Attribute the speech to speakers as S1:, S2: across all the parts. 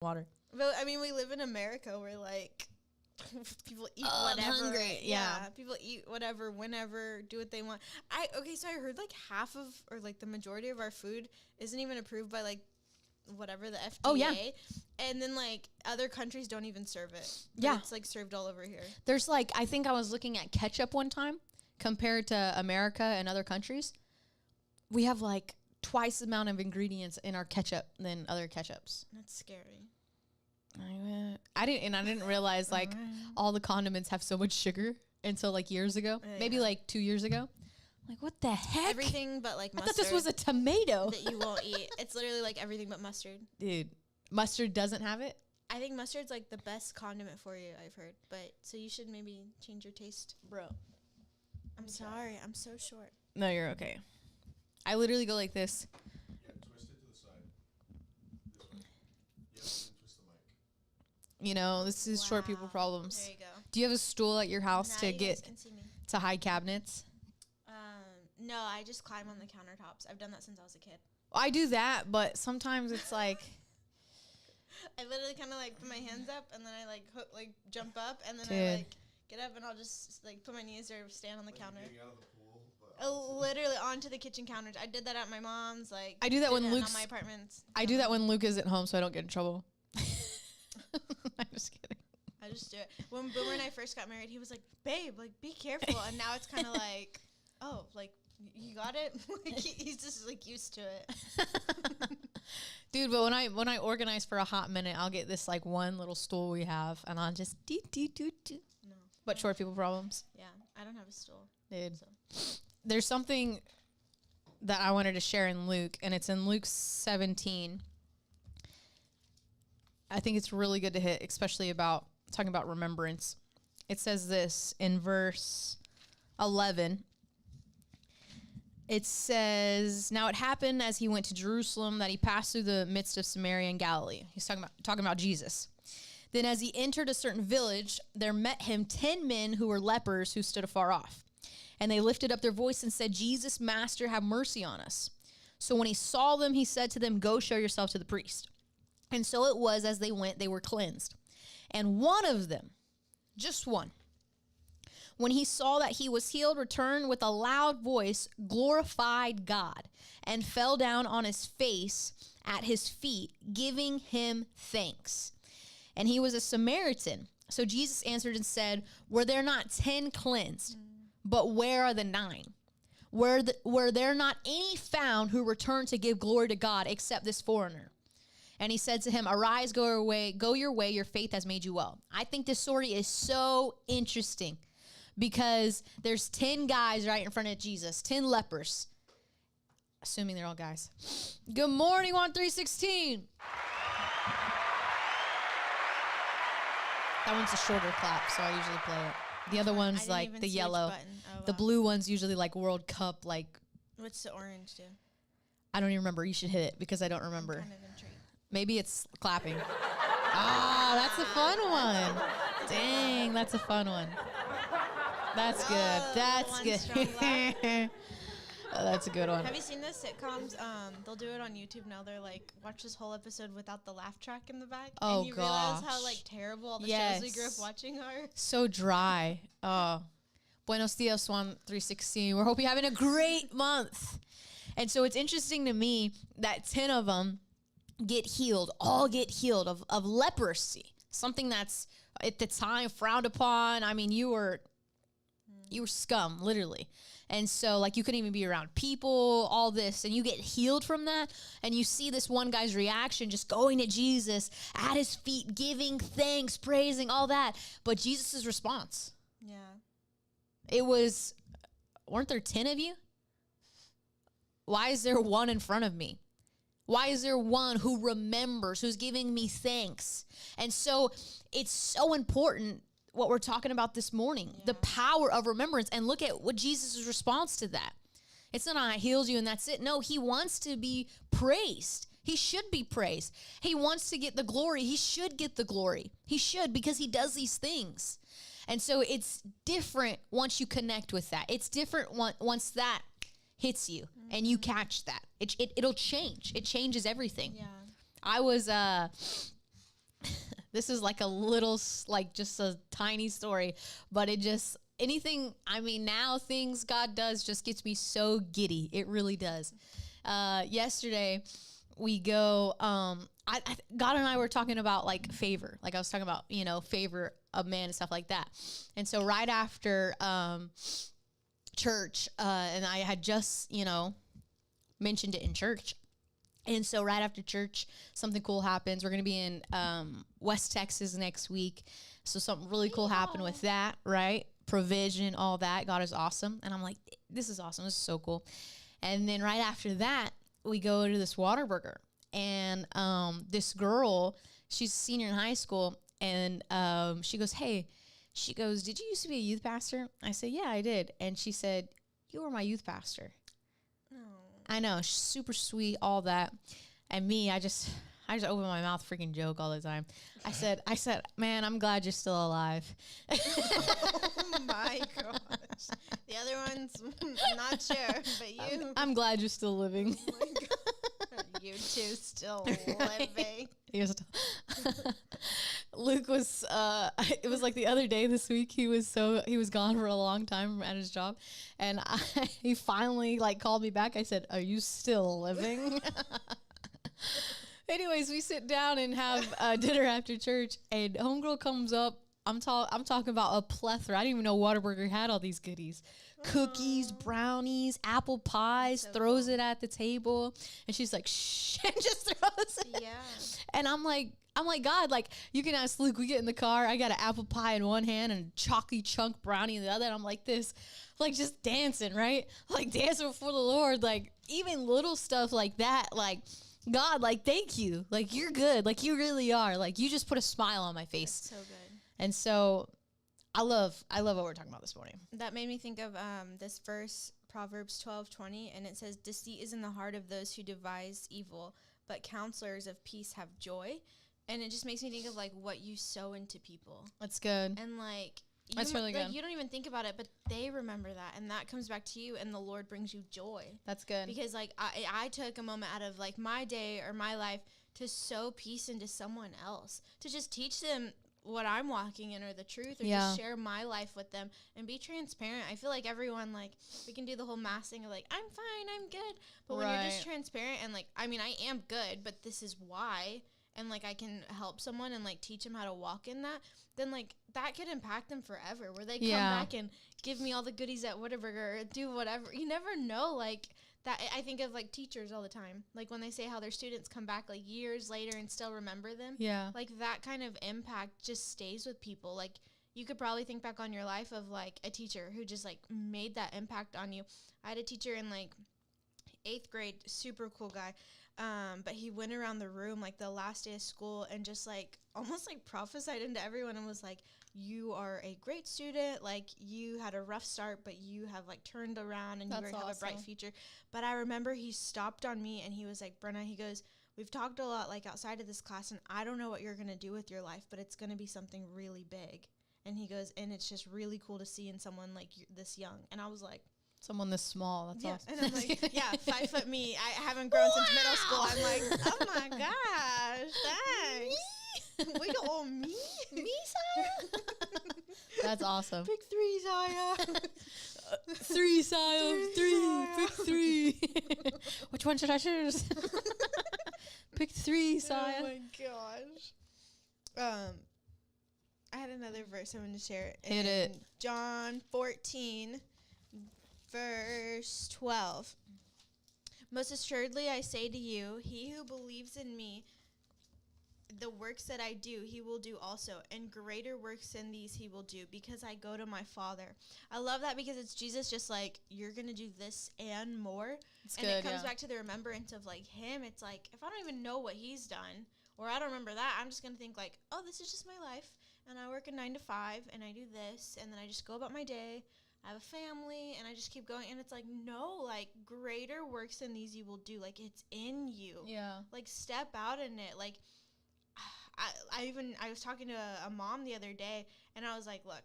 S1: water.
S2: But I mean, we live in America where like people eat whatever.
S1: I'm hungry. Yeah.
S2: People eat whatever, whenever, do what they want. So I heard like half of, or like the majority of our food isn't even approved by like whatever the FDA.
S1: Oh, yeah.
S2: And then like other countries don't even serve it.
S1: Yeah.
S2: It's like served all over here.
S1: There's like, I think I was looking at ketchup one time compared to America and other countries. We have like twice the amount of ingredients in our ketchup than other ketchups.
S2: That's scary.
S1: I didn't realize like all the condiments have so much sugar until like years ago, maybe like 2 years ago. Like, what the heck?
S2: Everything but like mustard.
S1: I thought this was a tomato
S2: that you won't eat. It's literally like everything but mustard.
S1: Dude, mustard doesn't have it?
S2: I think mustard's like the best condiment for you, I've heard. But so you should maybe change your taste.
S1: Bro.
S2: I'm sorry. I'm so short.
S1: No, you're okay. I literally go like this.
S3: Yeah, twist it to the side. This way. Yes, and twist the mic.
S1: You know, this is short people problems.
S2: There you go.
S1: Do you have a stool at your house
S2: Now
S1: to
S2: you
S1: get
S2: guys can see me.
S1: to hide cabinets?
S2: No, I just climb on the countertops. I've done that since I was a kid.
S1: I do that, but sometimes it's like
S2: I literally kind of like put my hands up and then I like jump up and then I
S1: Dude.
S2: like get up and I'll just like put my knees or stand on the counter.
S3: Getting out of the pool,
S2: Literally onto the kitchen counters. I did that at my mom's. Like
S1: I do that when
S2: did
S1: Luke's
S2: on my apartments.
S1: I do that when Luke isn't home so I don't get in trouble. I'm just kidding.
S2: I just do it. When Boomer and I first got married, he was like, "Babe, like be careful." And now it's kind of like, "Oh, like you got it." Like he's just like used to it.
S1: Dude, but when I organize for a hot minute, I'll get this like one little stool we have and I'll just do.
S2: No.
S1: But short people problems.
S2: Yeah, I don't have a stool.
S1: Dude.
S2: So.
S1: There's something that I wanted to share in Luke, and it's in Luke 17. I think it's really good to hit, especially about talking about remembrance. It says this in verse 11. It says, "Now it happened as he went to Jerusalem that he passed through the midst of Samaria and Galilee." He's talking about Jesus. "Then as he entered a certain village, there met him 10 men who were lepers who stood afar off. And they lifted up their voice and said, 'Jesus, Master, have mercy on us.' So when he saw them, he said to them, 'Go show yourself to the priest.' And so it was as they went, they were cleansed. And one of them, just one, when he saw that he was healed, returned with a loud voice, glorified God, and fell down on his face at his feet, giving him thanks. And he was a Samaritan. So Jesus answered and said, 'Were there not 10 cleansed? But where are the 9? Were there not any found who returned to give glory to God except this foreigner?' And he said to him, 'Arise, go your way, your faith has made you well.'" I think this story is so interesting because there's 10 guys right in front of Jesus, 10 lepers, assuming they're all guys. Good morning, 1316. That one's a shorter clap, so I usually play it. The other one's like the yellow.
S2: Oh,
S1: The
S2: wow.
S1: blue one's usually like World Cup, like,
S2: What's the orange do?
S1: I don't even remember. You should hit it because I don't remember.
S2: Kind of intrigued.
S1: Maybe it's clapping. Ah, that's a fun one. Dang, that's a fun one. That's good. That's
S2: one strong
S1: good. Oh, that's a good one.
S2: Have you seen those sitcoms? They'll do it on YouTube now. They're like, watch this whole episode without the laugh track in the back.
S1: Oh,
S2: and you realize how
S1: gosh.
S2: like terrible all the
S1: Yes.
S2: shows we grew up watching are.
S1: So dry. Oh. Buenos dias, Swan 316. We hope you're having a great month. And so it's interesting to me that 10 of them all get healed of leprosy, something that's at the time frowned upon. I mean, you were scum, literally. And so like you couldn't even be around people, all this, and you get healed from that. And you see this one guy's reaction, just going to Jesus at his feet, giving thanks, praising, all that. But Jesus's response,
S2: Yeah.
S1: it was, weren't there 10 of you? Why is there one in front of me? Why is there one who remembers, who's giving me thanks? And so it's so important what we're talking about this morning, the power of remembrance. And look at what Jesus' response to that. It's not, I healed you and that's it. No, he wants to be praised. He should be praised. He wants to get the glory. He should get the glory. He should, because he does these things. And so it's different once you connect with that. It's different once that hits you and you catch that. It'll change. It changes everything.
S2: Yeah.
S1: I was This is like a little, like just a tiny story, but it just, anything, I mean, now things God does just gets me so giddy. It really does. Yesterday we go, God and I were talking about like favor. Like I was talking about, you know, favor of man and stuff like that. And so right after, church, and I had just, you know, mentioned it in church. And so right after church, something cool happens. We're going to be in West Texas next week. So something really cool happened with that, right? Provision, all that. God is awesome. And I'm like, this is awesome. This is so cool. And then right after that, we go to this Whataburger. And this girl, she's a senior in high school. And she goes, hey, she goes, did you used to be a youth pastor? I said, yeah, I did. And she said, you were my youth pastor. I know, super sweet, all that. And me, I just open my mouth, freaking joke all the time. I said, man, I'm glad you're still alive.
S2: Oh my gosh. The other one's not sure, but you.
S1: I'm glad you're still living.
S2: Oh my God. You two still living.
S1: You're still Luke was, it was like the other day this week, he was gone for a long time at his job. And he finally like called me back. I said, are you still living? Anyways, we sit down and have dinner after church, and homegirl comes up. I'm talking about a plethora. I didn't even know Whataburger had all these goodies. Cookies, brownies, apple pies,
S2: so
S1: throws
S2: cool.
S1: it at the table. And she's like, shh, and just throws it.
S2: Yeah.
S1: And I'm like, God, like, you can ask Luke. We get in the car. I got an apple pie in one hand and a chalky chunk brownie in the other. And I'm like this, like just dancing, right? Like dancing before the Lord. Like even little stuff like that. Like, God, like, thank you. Like, you're good. Like, you really are. Like, you just put a smile on my face.
S2: That's so good.
S1: And so I love what we're talking about this morning.
S2: That made me think of this verse, Proverbs 12:20, and it says, deceit is in the heart of those who devise evil, but counselors of peace have joy. And it just makes me think of, like, what you sow into people.
S1: That's good.
S2: And, like,
S1: That's really good.
S2: You don't even think about it, but they remember that. And that comes back to you, and the Lord brings you joy.
S1: That's good.
S2: Because, like, I took a moment out of, like, my day or my life to sow peace into someone else, to just teach them what I'm walking in or the truth, or just share my life with them and be transparent. I feel like everyone, like, we can do the whole mass thing of, like, I'm fine, I'm good. But when you're just transparent and, like, I mean, I am good, but this is why, and, like, I can help someone and, like, teach them how to walk in that, then, like, that could impact them forever, where they come back and give me all the goodies at Whataburger or do whatever. You never know, like, that. I think of, like, teachers all the time. Like, when they say how their students come back, like, years later and still remember them.
S1: Yeah.
S2: Like, that kind of impact just stays with people. Like, you could probably think back on your life of, like, a teacher who just, like, made that impact on you. I had a teacher in, like, 8th grade, super cool guy. But he went around the room, like, the last day of school and just, like, almost, like, prophesied into everyone and was like, you are a great student. Like, you had a rough start, but you have, like, turned around and you have a bright future. But I remember he stopped on me and he was like, Brenna, he goes, we've talked a lot, like, outside of this class, and I don't know what you're going to do with your life, but it's going to be something really big. And he goes, and it's just really cool to see in someone, like, this young. And I was like,
S1: someone this small. That's awesome.
S2: And I'm like, yeah, 5 foot me. I haven't grown since middle school. I'm like, oh my gosh, thanks. We go, oh, me? Me, Saya?
S1: That's awesome.
S2: Pick 3, Saya.
S1: 3, Saya. 3. Pick 3. Which one should I choose? Pick 3, Saya.
S2: Oh my gosh. I had another verse I wanted to share.
S1: Hit it.
S2: John 14. Verse 12. Most assuredly I say to you, he who believes in me, the works that I do, he will do also, and greater works than these he will do, because I go to my Father. I love that because it's Jesus just like, you're going to do this and more.
S1: It's
S2: and
S1: good,
S2: it comes back to the remembrance of, like, him. It's like, if I don't even know what he's done, or I don't remember that, I'm just going to think, like, oh, this is just my life, and I work a 9 to 5, and I do this, and then I just go about my day. I have a family, and I just keep going. And it's like, no, like, greater works than these you will do. Like, it's in you.
S1: Yeah.
S2: Like, step out in it. Like, I was talking to a mom the other day, and I was like, look,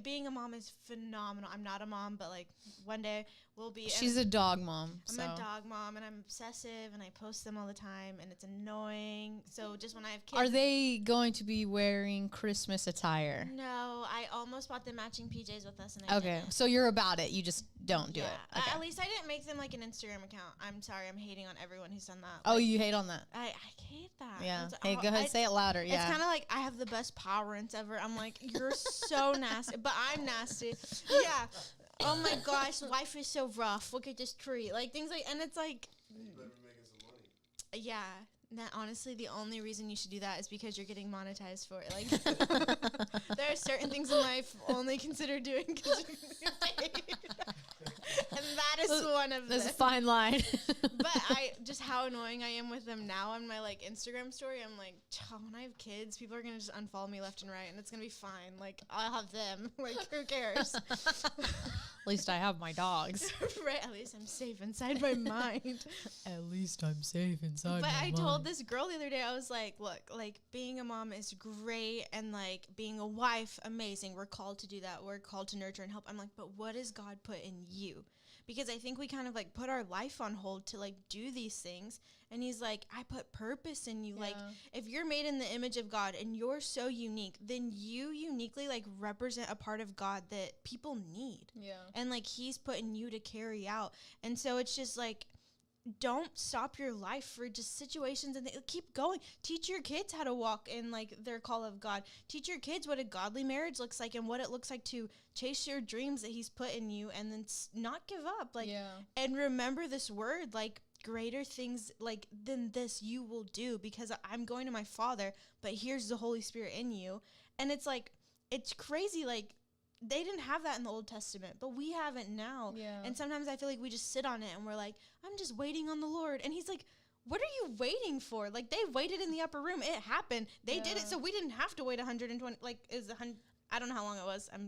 S2: being a mom is phenomenal. I'm not a mom, but, like, one day will be.
S1: She's a dog mom.
S2: I'm a dog mom, and I'm obsessive, and I post them all the time, and it's annoying. So just when I have kids.
S1: Are they going to be wearing Christmas attire?
S2: No, I almost bought them matching PJs with us, and I
S1: Okay,
S2: didn't.
S1: so you're about it. You just don't do it. Okay.
S2: At least I didn't make them like an Instagram account. I'm sorry, I'm hating on everyone who's done that.
S1: Oh,
S2: Like,
S1: you hate on that?
S2: I hate that.
S1: Yeah.
S2: It's-
S1: Hey, go ahead, say it louder.
S2: It's
S1: Yeah.
S2: kind of like I have the best parents ever. I'm like, you're so nasty, but I'm nasty. Yeah. Oh my gosh, life is so rough. Look at this tree. Like things like, and it's like,
S3: You better be making some money.
S2: yeah. That honestly, the only reason you should do that is because you're getting monetized for it. Like, there are certain things in life only consider doing because you're getting paid. And that is one of them.
S1: There's a fine line.
S2: But just how annoying I am with them now on my like Instagram story. I'm like, when I have kids, people are gonna just unfollow me left and right, and it's gonna be fine. Like I'll have them. Like who cares?
S1: At least I have my dogs.
S2: Right. At least I'm safe inside my mind.
S1: At least I'm safe inside
S2: But I told this girl the other day, I was like, look, like being a mom is great, and like being a wife, amazing. We're called to do that. We're called to nurture and help. I'm like, but what does God put in you? Because I think we kind of like put our life on hold to like do these things. And he's like, I put purpose in you. Yeah. Like if you're made in the image of God and you're so unique, then you uniquely like represent a part of God that people need.
S1: Yeah.
S2: And like he's putting you to carry out. And so it's just like, don't stop your life for just situations, and keep going. Teach your kids how to walk in like their call of God. Teach your kids what a godly marriage looks like and what it looks like to chase your dreams that he's put in you, and then not give up. Like, and remember this word, like greater things like than this you will do, because I'm going to my Father, but here's the Holy Spirit in you. And it's like, it's crazy. Like, they didn't have that in the Old Testament, but we have it now. Yeah. And sometimes I feel like we just sit on it and we're like, I'm just waiting on the Lord. And he's like, what are you waiting for? Like, they waited in the upper room. It happened. They did it, so we didn't have to wait 120. Like, I don't know how long it was. I'm